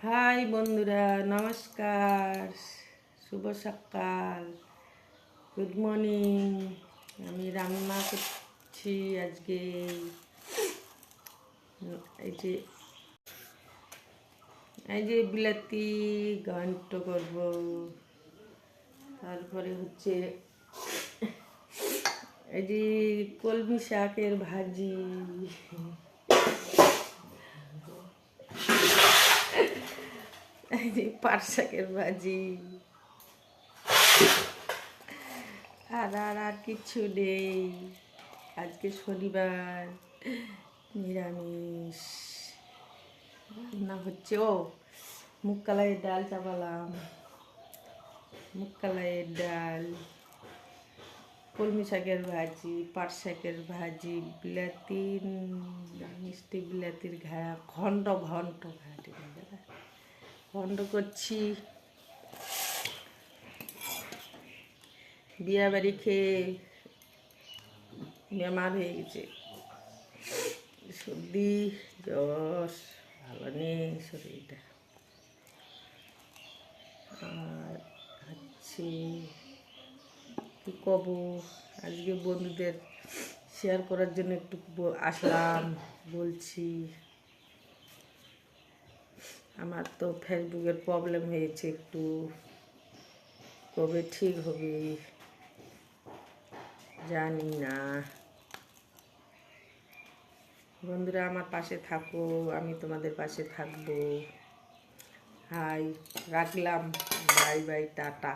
High বন্ধুরা, নমস্কার, শুভ সকাল, গুড মর্নিং। আমি রান্না করছি আজকে। এই যে বিলাতি ঘন্ট করব, তারপরে হচ্ছে এই যে কলমি শাকের ভাজি, এই যে পাট শাকের ভাজি, আর আর আর কিচ্ছু নেই। আজকে শনিবার, নিরামিষ রান্না হচ্ছে। মুগ কলাইয়ের ডাল চাপালাম, মুগ কলাইয়ের ডাল, কলমি শাকের ভাজি, পাট শাকের ভাজি, বিলাতি মিষ্টি বিলাতির ঘন্ট ঘন্ট ঘন্ট করছি। বিয়া বাড়ি খেয়ে বেমার হয়ে গেছে, সর্দি জ্বর, ভালো নেই শরীরটা। আর হচ্ছে কি কব, আজকে বন্ধুদের শেয়ার করার জন্য একটু আসলাম, বলছি। আমার তো ফেসবুকের প্রবলেম হয়েছে একটু, কবে ঠিক হবে জানি না। বন্ধুরা আমার পাশে থাকো, আমি তোমাদের পাশে থাকবো। হাই, রাখলাম, বাই বাই, টাটা।